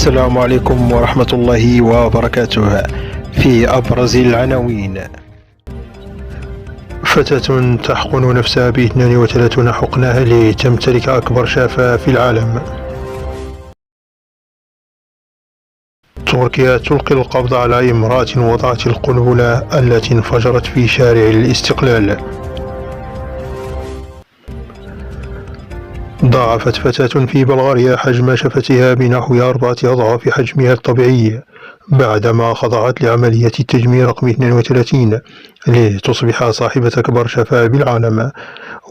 السلام عليكم ورحمة الله وبركاته. في أبرز العناوين: فتاة تحقن نفسها ب 32 حقنة لتمتلك أكبر شافة في العالم. تركيا تلقي القبض على امرأة وضعت القنبلة التي انفجرت في شارع الاستقلال. ضاعفت فتاة في بلغاريا حجم شفتها بنحو 4 أضعاف حجمها الطبيعي بعدما خضعت لعملية التجميل رقم 32 لتصبح صاحبة أكبر شفاه بالعالم.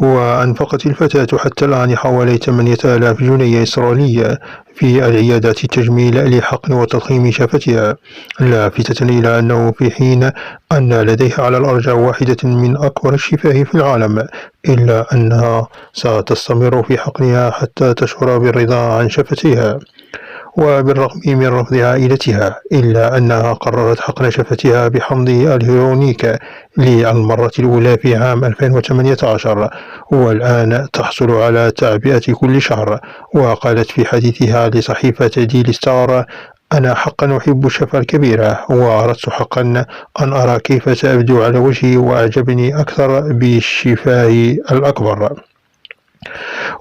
وأنفقت الفتاة حتى الآن حوالي 8000 جنيه إسرائيلية في العيادات التجميل لحقن وتضخيم شفتها، لافتة إلى أنه في حين أن لديها على الأرجح واحدة من أكبر الشفاه في العالم، إلا أنها ستستمر في حقنها حتى تشعر بالرضا عن شفتها. وبالرغم من رفض عائلتها، إلا أنها قررت حقن شفتها بحمض الهيرونيك للمرة الأولى في عام 2018، والآن تحصل على تعبئة كل شهر. وقالت في حديثها لصحيفة ديلي ستار: أنا حقا أحب الشفة الكبيرة، وأردت حقا أن أرى كيف سأبدو على وجهي، وأعجبني أكثر بالشفاه الأكبر.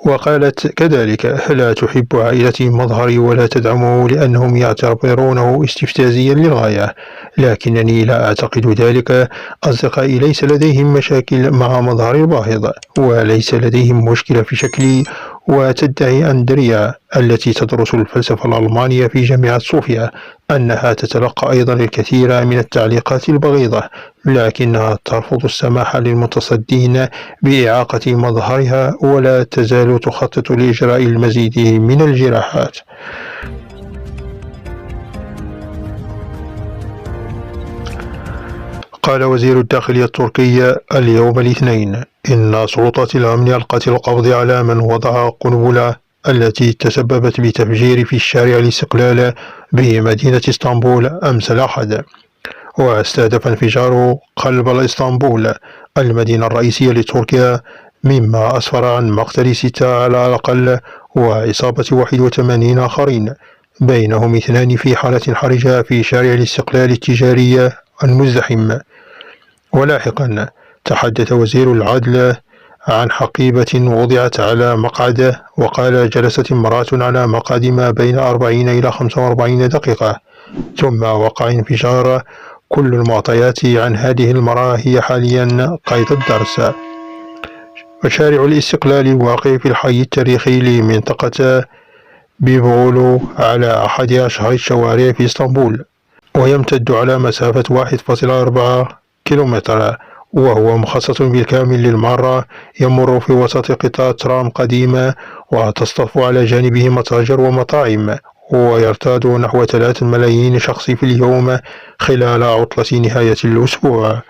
وقالت كذلك: لا تحب عائلتي مظهري ولا تدعمه لأنهم يعتبرونه استفزازيا للغاية، لكنني لا أعتقد ذلك. أصدقائي ليس لديهم مشاكل مع مظهري الباهظ، وليس لديهم مشكلة في شكلي. وتدعي أندريا التي تدرس الفلسفة الألمانية في جامعة صوفيا أنها تتلقى أيضا الكثير من التعليقات البغيضة، لكنها ترفض السماح للمتصدين بإعاقة مظهرها، ولا تزال تخطط لإجراء المزيد من الجراحات. قال وزير الداخلية التركي اليوم الاثنين إن سلطات الأمن ألقت القبض على من وضع قنبلة التي تسببت بتفجير في الشارع الاستقلال بمدينة اسطنبول أمس الأحد، واستهدف انفجار قلب اسطنبول المدينة الرئيسية لتركيا، مما أسفر عن مقتل 6 على الأقل وإصابة 81 آخرين، بينهم 2 في حالة حرجة في شارع الاستقلال التجاري المزدحم. ولاحقا تحدث وزير العدل عن حقيبة وضعت على مقعده، وقال: جلست امرأة على مقعد ما بين 40 إلى 45 دقيقة ثم وقع انفجار. كل المعطيات عن هذه المرأة هي حاليا قيد الدرس. وشارع الاستقلال واقع في الحي التاريخي لمنطقة بيبولو على أحد أشهر الشوارع في اسطنبول، ويمتد على مسافة 1.4 كيلومتر، وهو مخصص بالكامل للمارة. يمر في وسط قطار ترام قديمة، وتصطف على جانبه متاجر ومطاعم، ويرتاد نحو 3 ملايين شخص في اليوم خلال عطلة نهاية الأسبوع.